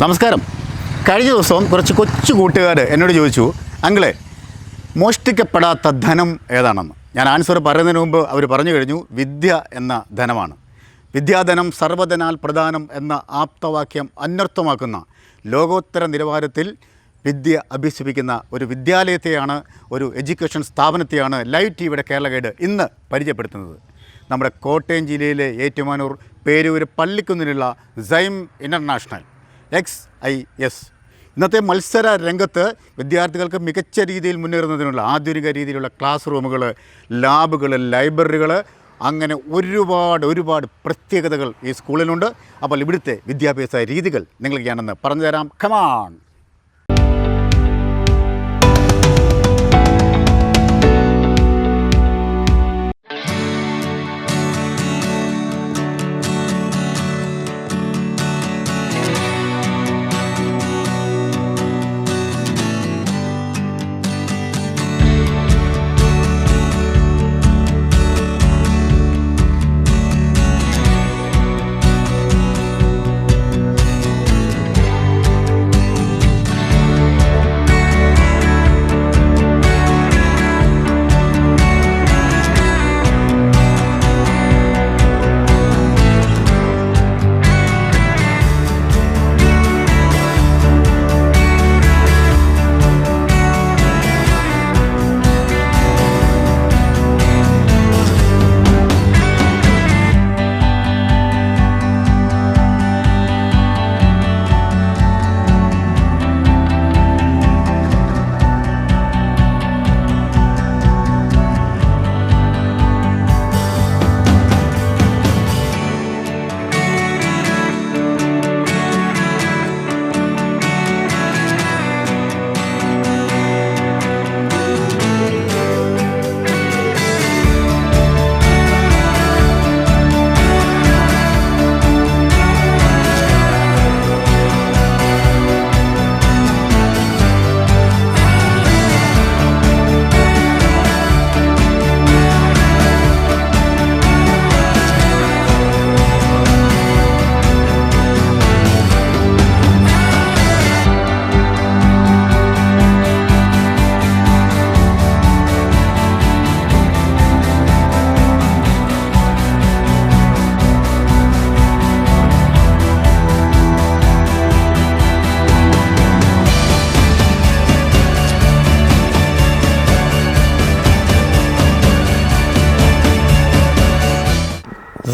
നമസ്കാരം. കഴിഞ്ഞ ദിവസം കുറച്ച് കൊച്ചു കൂട്ടുകാർ എന്നോട് ചോദിച്ചു, അങ്കിളെ മോഷ്ടിക്കപ്പെടാത്ത ധനം ഏതാണെന്ന്. ഞാൻ ആൻസർ പറയുന്നതിന് മുമ്പ് അവർ പറഞ്ഞു കഴിഞ്ഞു, വിദ്യ എന്ന ധനമാണ്. വിദ്യാധനം സർവ്വധനാൽ പ്രധാനം എന്ന ആപ്തവാക്യം അന്വർത്ഥമാക്കുന്ന ലോകോത്തര നിലവാരത്തിൽ വിദ്യ അഭ്യസിപ്പിക്കുന്ന ഒരു വിദ്യാലയത്തെയാണ്, ഒരു എഡ്യൂക്കേഷൻ സ്ഥാപനത്തെയാണ് ലൈവ് ടിവിയുടെ കേരള ഗൈഡ് ഇന്ന് പരിചയപ്പെടുത്തുന്നത്. നമ്മുടെ കോട്ടയം ജില്ലയിലെ ഏറ്റുമാനൂർ പേരൂർ പള്ളിക്കുന്നിലുള്ള Xime ഇൻ്റർനാഷണൽ XIS. ഇന്നത്തെ മത്സര രംഗത്ത് വിദ്യാർത്ഥികൾക്ക് മികച്ച രീതിയിൽ മുന്നേറുന്നതിനുള്ള ആധുനിക രീതിയിലുള്ള ക്ലാസ് റൂമുകൾ, ലാബുകൾ, ലൈബ്രറികൾ, അങ്ങനെ ഒരുപാട് പ്രത്യേകതകൾ ഈ സ്കൂളിനുണ്ട്. അപ്പോൾ ഇവിടുത്തെ വിദ്യാഭ്യാസ രീതികൾ നിങ്ങൾക്ക് ഞാനൊന്ന് പറഞ്ഞു തരാം. കമാൺ.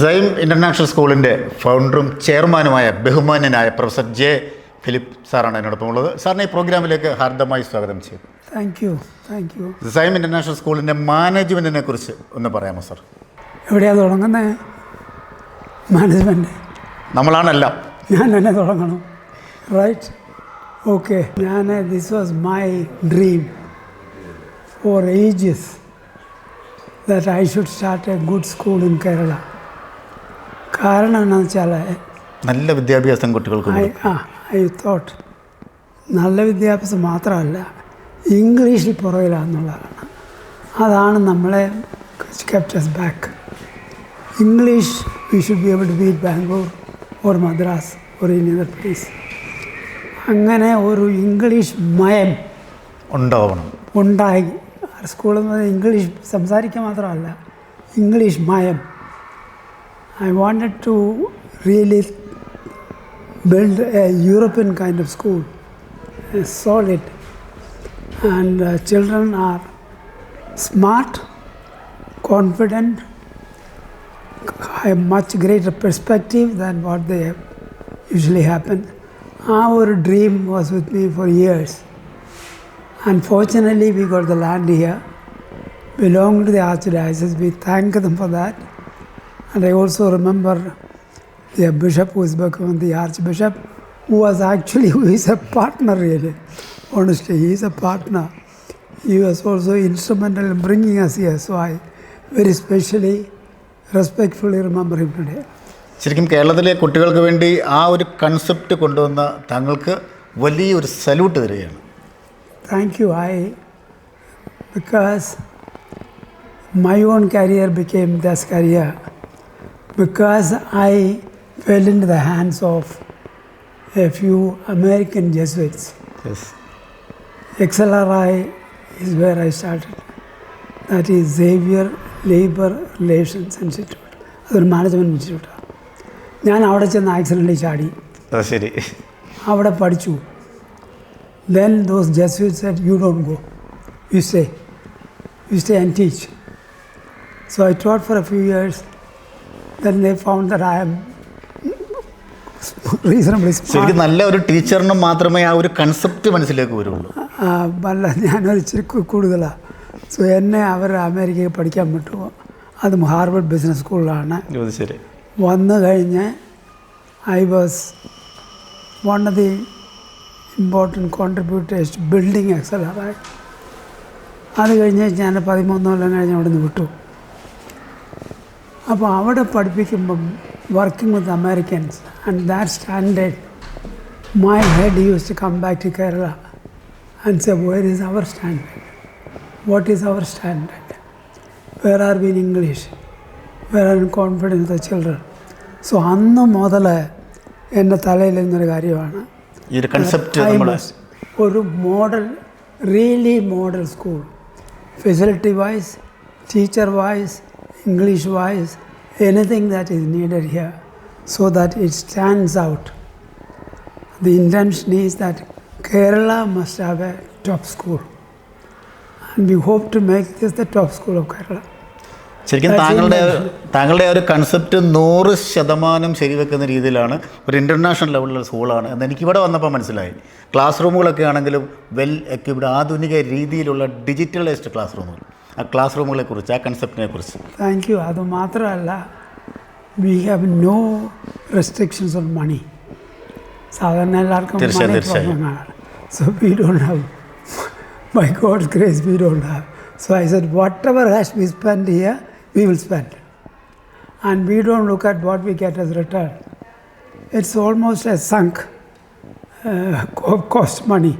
Xime ഇൻ്റർനാഷണൽ സ്കൂളിൻ്റെ ഫൗണ്ടറും ചെയർമാനുമായ ബഹുമാന്യനായ പ്രൊഫസർ ജെ ഫിലിപ്പ് സാറാണ് എന്നോടൊപ്പം ഉള്ളത്. സാറിനെ ഈ പ്രോഗ്രാമിലേക്ക് ഹാർദമായി സ്വാഗതം ചെയ്തു. Thank you. Xime ഇൻ്റർനാഷണൽ സ്കൂളിൻ്റെ മാനേജ്മെൻറ്റിനെ കുറിച്ച് ഒന്ന് പറയാമോ സാർ? എവിടെയാണ് തുടങ്ങുന്നത്? മാനേജ്മെൻറ്റ് നമ്മളാണെല്ലാം. ഞാൻ തന്നെ തുടങ്ങണം, right? Okay. This was my dream for ages that I should start a good school in Kerala. കാരണം എന്താണെന്ന് വെച്ചാൽ നല്ല വിദ്യാഭ്യാസം കുട്ടികൾക്ക് ഐ തോട്ട് നല്ല വിദ്യാഭ്യാസം മാത്രമല്ല, ഇംഗ്ലീഷിൽ പുറകിലാണെന്നുള്ളതാണ്. അതാണ് നമ്മളെ kept us back. English, we should be able to beat Bangalore or Madras or any other place. അങ്ങനെ ഒരു ഇംഗ്ലീഷ് മയം ഉണ്ടായി സ്കൂളിൽ നിന്ന്. ഇംഗ്ലീഷ് സംസാരിക്കുക മാത്രമല്ല, ഇംഗ്ലീഷ് മയം. I wanted to really build a European kind of school, solid, and children are smart, confident, have much greater perspective than what they usually happen. Our dream was with me for years. Unfortunately, we got the land here, belonged to the Archdiocese. We thank them for that. And I also remember the bishop who is becoming the Archbishop, who is a partner really. Honestly, he is a partner. He was also instrumental in bringing us here. So I very specially, respectfully remember him today. ശരിക്കും കേരളത്തിലെ കുട്ടികൾക്ക് വേണ്ടി ആ ഒരു concept കൊണ്ടുവന്ന താങ്കൾക്ക് വലിയൊരു salute തരികയാണ്. Thank you. Because my own career became this career because I fell into the hands of a few American Jesuits. Yes. XLRI is where I started. That is Xavier Labor Relations Institute. അതൊരു management ഇൻസ്റ്റിറ്റ്യൂട്ടാണ്. ഞാൻ അവിടെ ചെന്ന് accidentally ചാടി, അത് ശരി. അവിടെ പഠിച്ചു. Then those Jesuits said, you don't go, you stay and teach. So I taught for a few years. Then they found that I am reasonably smart. ശരിക്കും നല്ല ഒരു ടീച്ചറിന് മാത്രമേ ആ ഒരു കൺസെപ്റ്റ് മനസ്സിലേക്ക് വരുള്ളൂ. അല്ല, ഞാനൊരു ഇച്ചിരി കൂടുതലാണ്. സോ എന്നെ അവർ അമേരിക്കയിൽ പഠിക്കാൻ വിട്ടു. അതും ഹാർവർഡ് ബിസിനസ് സ്കൂളിലാണ്. ശരി. വന്നു കഴിഞ്ഞ് I was one of the important contributors to building XLRI. അത് കഴിഞ്ഞ് ഞാൻ 13 കൊല്ലം കഴിഞ്ഞ് അവിടെ നിന്ന് വിട്ടു. അപ്പോൾ അവിടെ പഠിപ്പിക്കുമ്പം working with Americans and that standard my head use to come back to Kerala and say where is our standard, what is our standard, where are we in English, where are in confidence the children. So അന്ന് മുതൽ എൻ്റെ തലയിൽ നിന്നൊരു കാര്യമാണ് ഈ ഒരു concept. ഒരു model, really model school, facility wise, teacher wise, English wise, anything that is needed here so that it stands out. The intention is that Kerala must have a top school, and we hope to make this the top school of Kerala. ശരിക്കും താങ്കളുടെ ആ ഒരു concept 100% ശരിവെക്കുന്ന രീതിയിലാണ് ഒരു international ലെവലിലുള്ള സ്കൂളാണ് എന്ന് എനിക്കിവിടെ വന്നപ്പോൾ മനസ്സിലായി. ക്ലാസ് റൂമുകളൊക്കെ ആണെങ്കിലും വെൽ എക്യുപ്ഡ്, ആധുനിക രീതിയിലുള്ള ഡിജിറ്റലൈസ്ഡ് ക്ലാസ് റൂമുകൾ. ആ ക്ലാസ് റൂമുകളെ കുറിച്ച്, ആ കൺസെപ്റ്റിനെ കുറിച്ച്. Thank you. അത് മാത്രമല്ല, we have no restrictions on money. സാധാരണ എല്ലാവർക്കും തീർച്ചയായും. So we don't have, by God's grace we don't have. So I said whatever has to be spent here, we will spend. And we don't look at what we get as return. It's almost a sunk cost money.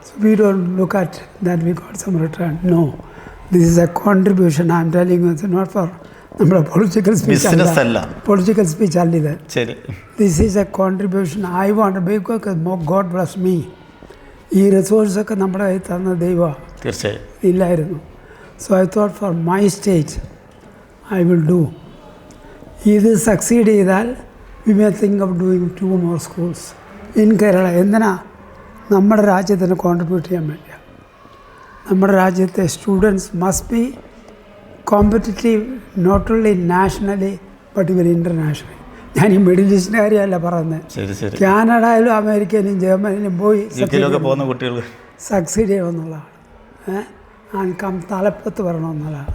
So we don't look at that we got some return. No. This is a contribution, I am telling you. It's not for നമ്മുടെ political speech അല്ല ഇത്. This is a contribution I want because God bless me. ഈ റിസോഴ്സൊക്കെ നമ്മുടെ കയ്യിൽ തന്ന ദൈവമാണ്, തീർച്ചയായും ഇല്ലായിരുന്നു. So I thought for my state I will do. ഇത് സക്സീഡ് ചെയ്താൽ we may think of doing 2 more schools in Kerala. എന്തിനാ? നമ്മുടെ രാജ്യത്തിന് കോൺട്രിബ്യൂട്ട് ചെയ്യാൻ വേണ്ടിയാണ്. നമ്മുടെ രാജ്യത്തെ students must be competitive not only nationally but even internationally. ഞാൻ ഈ മിഡിൽ ഈസ്റ്റിൻ്റെ കാര്യമല്ല പറയുന്നത്. കാനഡയിലും അമേരിക്കയിലും ജർമ്മനിയിലും പോയി സക്സീഡ് ചെയ്യണമെന്നുള്ളതാണ്. തലപ്പത്ത് വരണമെന്നുള്ളതാണ്.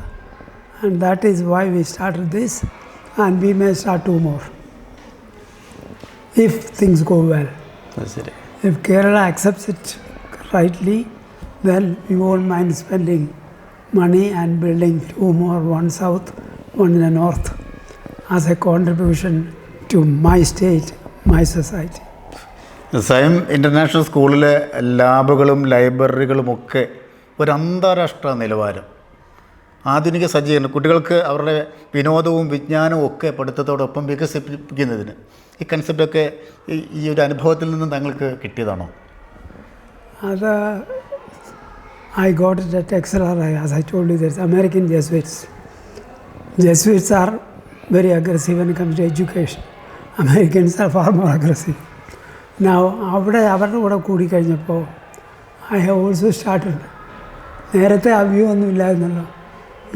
And that is why we started this and we may start 2 more if things go well. If Kerala accepts it rightly, then we won't mind spending money and building 2 more, one south, one in the north, as a contribution to my state, my society. Xime international സ്കൂളിലെ ലാബുകളും ലൈബ്രറികളുമൊക്കെ ഒരു അന്താരാഷ്ട്ര നിലവാരം, ആധുനിക സജ്ജീകരണം, കുട്ടികൾക്ക് അവരുടെ വിനോദവും വിജ്ഞാനവും ഒക്കെ പഠിത്തത്തോടൊപ്പം വികസിപ്പിക്കുന്നതിന് ഈ കൺസെപ്റ്റൊക്കെ ഈ ഒരു അനുഭവത്തിൽ നിന്നും താങ്കൾക്ക് കിട്ടിയതാണോ? അത് I got it at XLRI, as I told you. There's American Jesuits. Jesuits are very aggressive when it comes to education. Americans are far more aggressive. Now, അവരുടെ കൂടെ കൂടിക്കഴിഞ്ഞപ്പോൾ I have also started. നേരത്തെ ആ view ഒന്നും ഇല്ലായിരുന്നല്ലോ.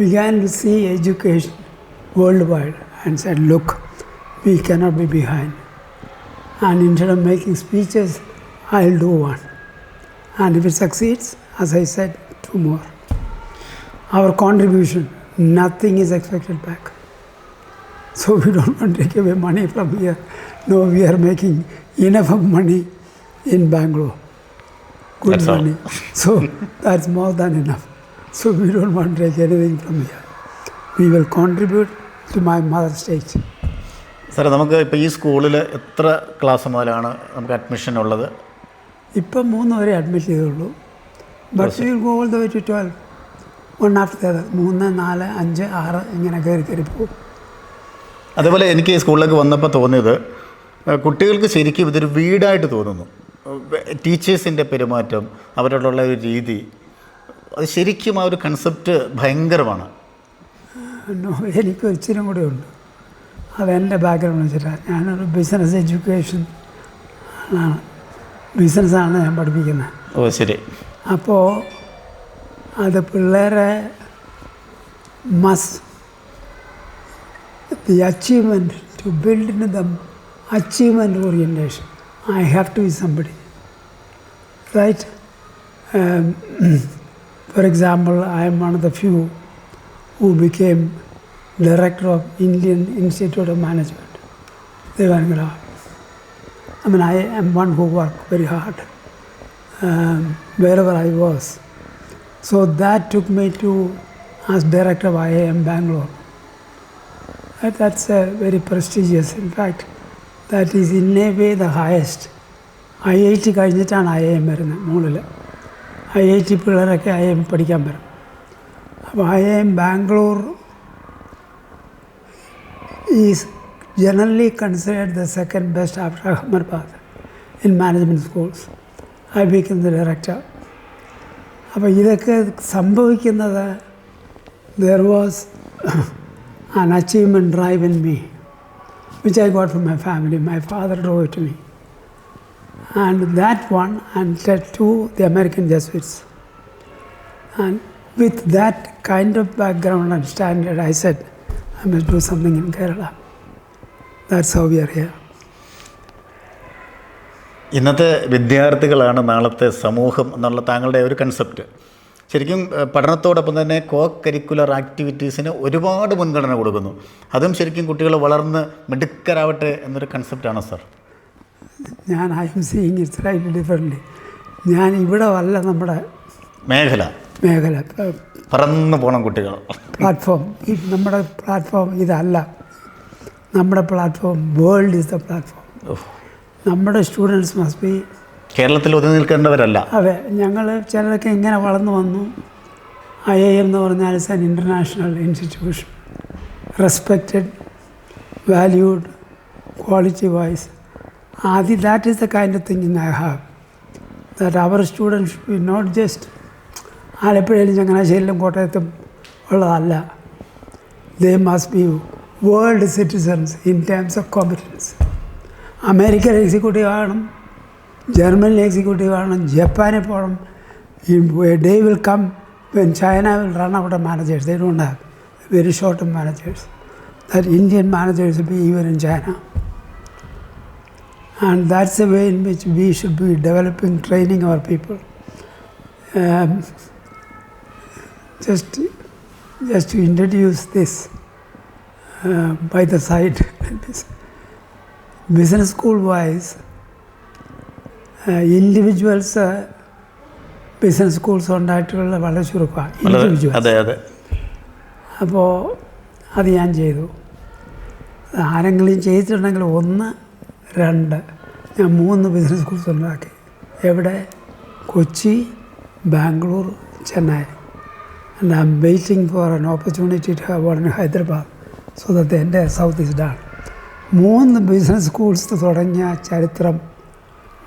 Began to see education worldwide and said, look, we cannot be behind. And instead of making speeches, I'll do one. And if it succeeds, as I said, 2 more. Our contribution, nothing is expected back. So we don't want to take away money from here. No, we are making enough of money in Bangalore. Good that's money. So that's more than enough. So we don't want to take anything from here. We will contribute to my mother state. സാറേ, നമുക്ക് ഇപ്പോൾ ഈ സ്കൂളിൽ എത്ര class മുതലാണ് നമുക്ക് admission ഉള്ളത്? ഇപ്പം 3 വരെ അഡ്മിറ്റ് ചെയ്തുള്ളൂ. But will go all the way to 12. One after the other. 3, 4, 5, 6 ഇങ്ങനെ കയറി പോകും. അതേപോലെ എനിക്ക് ഈ സ്കൂളിലേക്ക് വന്നപ്പോൾ തോന്നിയത് കുട്ടികൾക്ക് ശരിക്കും ഇതൊരു വീടായിട്ട് തോന്നുന്നു. ടീച്ചേഴ്സിൻ്റെ പെരുമാറ്റം, അവരോടുള്ള ഒരു രീതി, അത് ശരിക്കും ആ ഒരു കൺസെപ്റ്റ് ഭയങ്കരമാണ്. എനിക്ക് ഇച്ചിരി കൂടെ ഉണ്ട്. അതെൻ്റെ ബാക്ക്ഗ്രൗണ്ട് വെച്ചിട്ടാണ്. ഞാനൊരു ബിസിനസ് എഡ്യൂക്കേഷൻ ആണ്, ബിസിനസ്സാണ് ഞാൻ പഠിപ്പിക്കുന്നത്. ഓ ശരി. അപ്പോൾ അത് പിള്ളേരെ the achievement, to build into them achievement orientation. I have to be somebody, right? For example, I am one of the few who became director of Indian Institute of Management, Devangala. I mean, I am one who worked very hard wherever I was. So that took me to as director of IIM Bangalore. That's very prestigious. In fact, that is in a way the highest. IIT കഴിഞ്ഞിട്ടാണ് IIM വരുന്നത്. മുകളിൽ IIT പിള്ളേരൊക്കെ IIM പഠിക്കാൻ വരും. അപ്പോൾ IIM Bangalore is generally considered the second best after Ahmedabad in management schools. I became the director. അപ്പോൾ ഇതൊക്കെ സംഭവിക്കുന്നത്, there was an achievement drive in me, which I got from my family. My father drove it to me. And that one, and led to the American Jesuits. And with that kind of background and standard, I said, I must do something in Kerala. That's how we are here. ഇന്നത്തെ വിദ്യാർത്ഥികളാണ് നാളത്തെ സമൂഹം എന്നുള്ള താങ്കളുടെ ഒരു concept. ശരിക്കും പഠനത്തോടൊപ്പം തന്നെ കോ കരിക്കുലർ ആക്ടിവിറ്റീസിന് ഒരുപാട് മുൻഗണന കൊടുക്കുന്നു. അതും ശരിക്കും കുട്ടികൾ വളർന്ന് മിടുക്കരാവട്ടെ എന്നൊരു കൺസെപ്റ്റാണ് സാർ. ഞാൻ I am seeing it slightly differently. ഞാൻ ഇവിടെ അല്ല നമ്മുടെ മേഖല പറന്നു പോകണം കുട്ടികൾ. പ്ലാറ്റ്ഫോം നമ്മുടെ പ്ലാറ്റ്ഫോം ഇതല്ല. നമ്മുടെ platform world is the platform. നമ്മുടെ സ്റ്റുഡൻസ് മസ്റ്റ് ബി കേരളത്തിൽ ഒതുങ്ങി നിൽക്കേണ്ടവരല്ല. അതെ, ഞങ്ങൾ ചിലരൊക്കെ ഇങ്ങനെ വളർന്നു വന്നു. IIM എന്ന് പറഞ്ഞാൽ it's an international institution, respected, valued, quality wise. That is the kind of thinking I have, that our students should be not just ആലപ്പുഴയിലും ചങ്ങനാശ്ശേരിയിലും കോട്ടയത്തും ഉള്ളതല്ല. They must be world citizens in terms of competence. American executive ആകണം, ജർമ്മനിൽ executive ആകണം, ജപ്പാനിൽ പോകണം. They will come when China will run out of managers. They don't have very short-term managers. That Indian managers will be even in China. And that's the way in which we should be developing, training our people. Just to introduce this by the side. Business school-wise, individuals business schools ഉണ്ടായിട്ടുള്ള വളരെ ചുരുക്കമാണ്. Individual. അപ്പോൾ അത് ഞാൻ ചെയ്തു. ആരെങ്കിലും ചെയ്തിട്ടുണ്ടെങ്കിൽ 1, 2, ഞാൻ 3 ബിസിനസ് സ്കൂൾസ് ഉണ്ടാക്കി. എവിടെ? Kochi, Bangalore, Chennai. And I'm waiting for an opportunity to have one in Hyderabad so that the entire south is done. 3 business schools തുടങ്ങിയ ചരിത്രം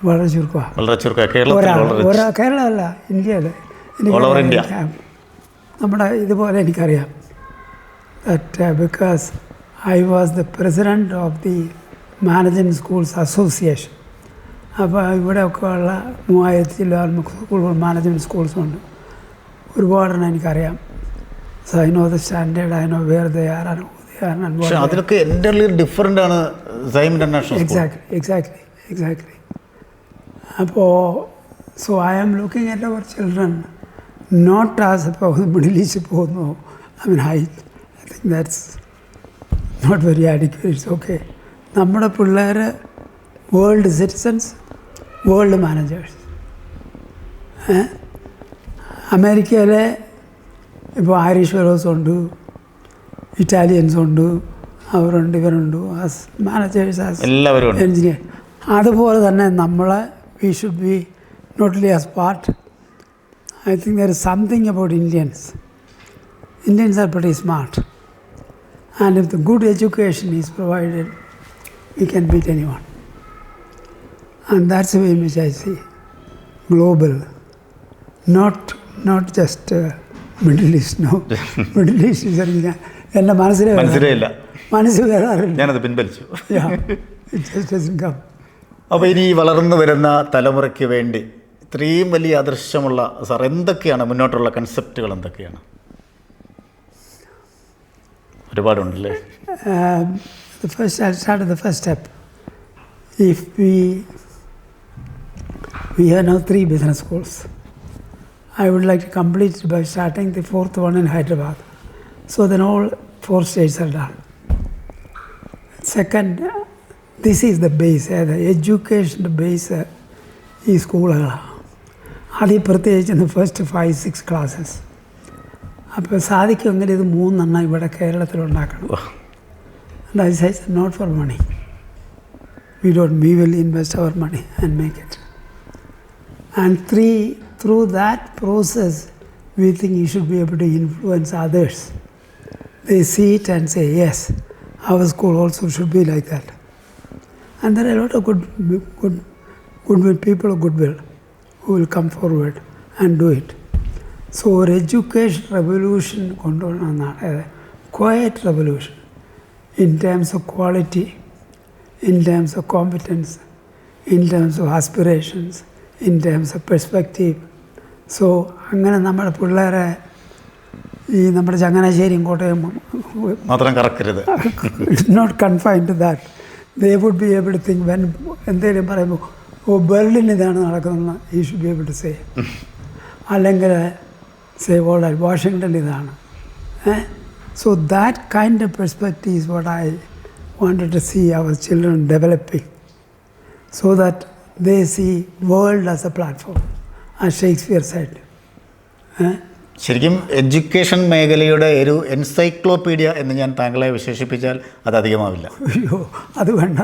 വളരെ ചുരുക്കമാണ്. കേരളമല്ല, ഇന്ത്യയിൽ. നമ്മുടെ ഇതുപോലെ എനിക്കറിയാം. That because I was the president of the management schools association. അപ്പോൾ ഇവിടെയൊക്കെ ഉള്ള 3000 സ്കൂൾ മാനേജ്മെൻറ്റ് സ്കൂൾസുണ്ട്. ഒരുപാടെണ്ണം എനിക്കറിയാം. So I know the standard, I know where they are and who they are and what. അതിലൊക്കെ എൻ്റർലി ഡിഫറൻ്റ് ആണ് Xime International School. Exactly. അപ്പോൾ so I am looking at our children not as ഇപ്പോൾ Middle East പോകുന്നു. I mean I think that's not very adequate. It's okay. നമ്മുടെ പിള്ളേർ world citizens, world managers. അമേരിക്കയിലെ ഇപ്പോൾ Irish fellows ഉണ്ട്, Italians ഉണ്ട്, അവരുണ്ട്, ഇവരുണ്ട്, as managers, as engineer. അതുപോലെ തന്നെ നമ്മളെ we should be not only as part. I think there is something about Indians. Indians are pretty smart. And if the good education is provided, we can beat anyone. And that's the way in which I see global, not just Middle East. No, Middle East is എൻ്റെ മനസ്സിലായില്ല, മനസ്സ് വരാറില്ല. ഞാനത് പിൻവലിച്ചു. It just doesn't come. അപ്പോൾ ഇനി ഈ വളർന്നു വരുന്ന തലമുറയ്ക്ക് വേണ്ടി ഇത്രയും വലിയ ആദർശമുള്ള സാർ എന്തൊക്കെയാണ് മുന്നോട്ടുള്ള കൺസെപ്റ്റുകൾ എന്തൊക്കെയാണ്? ഒരുപാടുണ്ടല്ലേ. I'll start with the first step. If we have now 3 business schools. I would like to complete it by starting the 4th one in Hyderabad. So then all 4 states are done. Second, this is the base, the education base ഈ സ്കൂളുകളാണ്. അതിൽ പ്രത്യേകിച്ച് ഇന്ന് first 5-6 classes. അപ്പോൾ സാധിക്കുമെങ്കിൽ ഇത് 3 ഇവിടെ കേരളത്തിലുണ്ടാക്കണം. And I say it's not for money. We will invest our money and make it. And 3, through that process, we think you should be able to influence others. They see it and say, yes, our school also should be like that. And there are a lot of good people of goodwill who will come forward and do it. So our education revolution, quiet revolution, in terms of quality, in terms of competence, in terms of aspirations, in terms of perspective. So അങ്ങനെ നമ്മുടെ പിള്ളേരെ ഈ നമ്മുടെ ചങ്ങനാശ്ശേരിയും കോട്ടയം മാത്രം കറക്കരുത്. Not confined to that. They would be able to think when എന്തെങ്കിലും പറയുമ്പോൾ ബെർലിൻ ഇതാണ് നടക്കുന്നത്, we should be able to say. അല്ലെങ്കിൽ സേ വാഷിങ്ടൺ ഇതാണ്. So that kind of perspective is what I wanted to see our children developing, so that they see world as a platform, as Shakespeare said. ശരിക്കും education മേഖലയുടെ ഒരു encyclopedia എന്ന് ഞാൻ താങ്കളെ വിശേഷിപ്പിച്ചാൽ അത് അധികമാവില്ല. അയ്യോ, അത് വേണ്ട,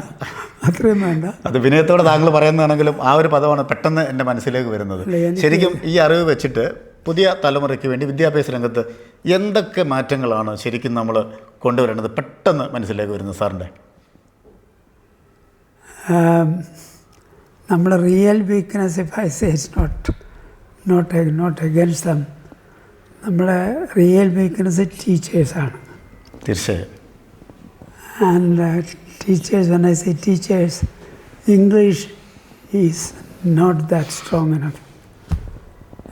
അത്രയും വേണ്ട. അത് വിനയത്തോടെ താങ്കൾ പറയുന്നതാണെങ്കിലും ആ ഒരു പദമാണ് പെട്ടെന്ന് എൻ്റെ മനസ്സിലേക്ക് വരുന്നത്. ശരിക്കും ഈ അറിവ് വെച്ചിട്ട് പുതിയ തലമുറയ്ക്ക് വേണ്ടി വിദ്യാഭ്യാസ രംഗത്ത് എന്തൊക്കെ മാറ്റങ്ങളാണ് ശരിക്കും നമ്മൾ കൊണ്ടുവരേണ്ടത് പെട്ടെന്ന് മനസ്സിലേക്ക് വരുന്നത് സാറിൻ്റെ? നമ്മുടെ real weakness, if I say it's not against them, നമ്മുടെ റിയൽ വീക്ക്നെസ് ടീച്ചേഴ്സാണ്. തീർച്ചയായും. And teachers, when I say teachers, English is not that strong enough.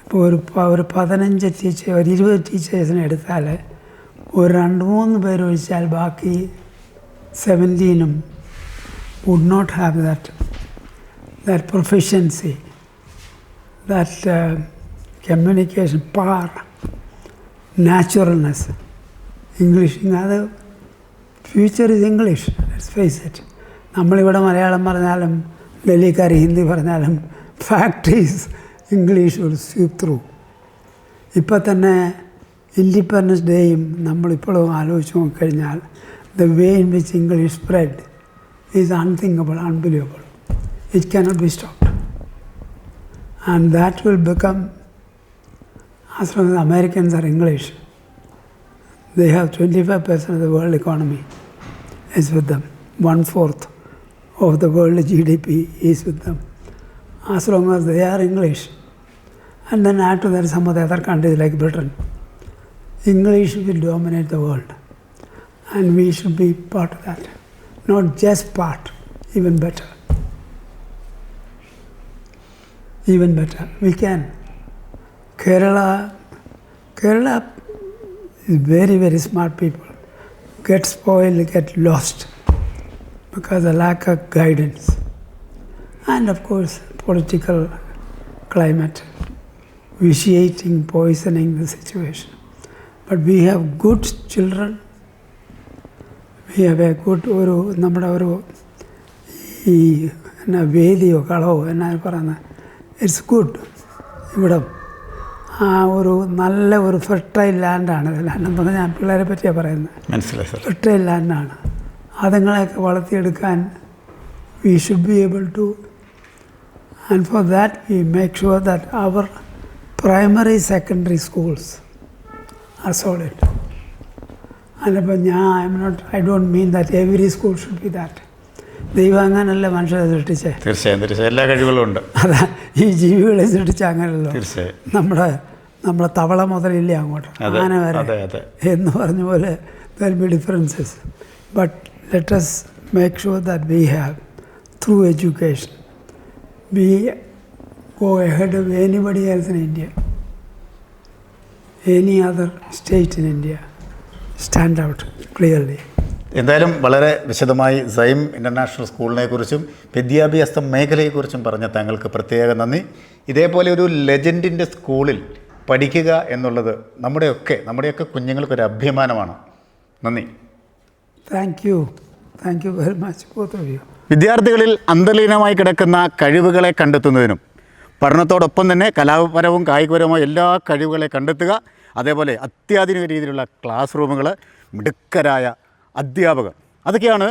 ഇപ്പോൾ ഒരു 15 ടീച്ചർ, ഒരു 20 ടീച്ചേഴ്സിനെ എടുത്താൽ ഒരു 2-3 പേര് ഒഴിച്ചാൽ ബാക്കി 17 would not have that proficiency, that communication power, naturalness. English, അത് future is English, let's face it. നമ്മളിവിടെ മലയാളം പറഞ്ഞാലും ഡൽഹിക്കാർ ഹിന്ദി പറഞ്ഞാലും fact is English will sweep through. ഇപ്പം തന്നെ ഇൻഡിപെൻഡൻസ് ഡേയും നമ്മളിപ്പോഴും ആലോചിച്ച് നോക്കിക്കഴിഞ്ഞാൽ the way in which English spread is unthinkable, unbelievable. It cannot be stopped. And that will become, as long as Americans are English, they have 25% of the world economy is with them. 1/4 of the world GDP is with them. As long as they are English. And then add to that some of the other countries like Britain. English will dominate the world. And we should be part of that. Not just part, even better. Even better. We can. Kerala is very, very smart people. Get spoiled, get lost because of lack of guidance. And of course, political climate, vitiating, poisoning the situation. But we have good children. We have a good, നമ്മുടെ ഒരു ഈ എന്നാ വേദിയോ കളവോ എന്നാ പറയുന്നത്, it's good. ഇവിടെ ആ ഒരു നല്ല ഒരു ഫെർട്ടൈൽ ലാൻഡാണ്. ലാൻഡ് എന്ന് പറഞ്ഞാൽ ഞാൻ പിള്ളേരെ പറ്റിയാണ് പറയുന്നത്. മനസ്സിലായി സാർ. ഫെർട്ടൈൽ ലാൻഡാണ്. അതുങ്ങളെയൊക്കെ വളർത്തിയെടുക്കാൻ we should be able to, and for that we make sure that our primary secondary schools are solid. അതിപ്പോൾ I don't mean that every school should be that. ദൈവം അങ്ങനല്ല മനുഷ്യരെ സൃഷ്ടിച്ചേ. തീർച്ചയായും എല്ലാ കഴിവുകളും ഉണ്ട്. അതാ ഈ ജീവികളെ സൃഷ്ടിച്ച അങ്ങനല്ലോ. തീർച്ചയായും നമ്മളെ തവള മുതലില്ലേ അങ്ങോട്ട് ആന വരെ എന്ന് പറഞ്ഞ പോലെ there will be differences. But let us make sure that we have, through education, we go ahead of anybody else in India, any other state in India, stand out clearly. എന്തായാലും വളരെ വിശദമായി സൈം ഇൻ്റർനാഷണൽ സ്കൂളിനെ കുറിച്ചും വിദ്യാഭ്യാസ മേഖലയെക്കുറിച്ചും പറഞ്ഞ താങ്കൾക്ക് പ്രത്യേക നന്ദി. ഇതേപോലെ ഒരു ലെജൻഡിൻ്റെ സ്കൂളിൽ പഠിക്കുക എന്നുള്ളത് നമ്മുടെയൊക്കെ കുഞ്ഞുങ്ങൾക്കൊരു അഭിമാനമാണ്. നന്ദി. Thank you very much both of you. വിദ്യാർത്ഥികളിൽ അന്തർലീനമായി കിടക്കുന്ന കഴിവുകളെ കണ്ടെത്തുന്നതിനും പഠനത്തോടൊപ്പം തന്നെ കലാപരവും കായികപരവുമായ എല്ലാ കഴിവുകളെ കണ്ടെത്തുക, അതേപോലെ അത്യാധുനിക രീതിയിലുള്ള ക്ലാസ് റൂമുകൾ, മിടുക്കരായ അധ്യാപകർ, അതൊക്കെയാണ്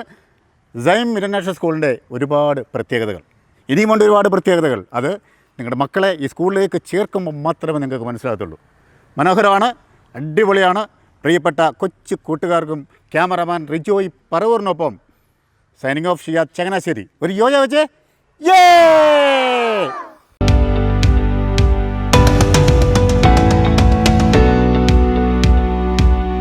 സൈം ഇൻ്റർനാഷണൽ സ്കൂളിൻ്റെ ഒരുപാട് പ്രത്യേകതകൾ. ഇനിയുമുണ്ട് ഒരുപാട് പ്രത്യേകതകൾ. അത് നിങ്ങളുടെ മക്കളെ ഈ സ്കൂളിലേക്ക് ചേർക്കുമ്പോൾ മാത്രമേ നിങ്ങൾക്ക് മനസ്സിലാകത്തുള്ളൂ. മനോഹരമാണ്, അടിപൊളിയാണ്. പ്രിയപ്പെട്ട കൊച്ചു കൂട്ടുകാർക്കും ക്യാമറമാൻ റിജോയ് പറവൂറിനൊപ്പം സൈനിങ് ഓഫ് ഷിയാദ് ചങ്ങനാശ്ശേരി. ഒരു യോജ വെച്ചേ.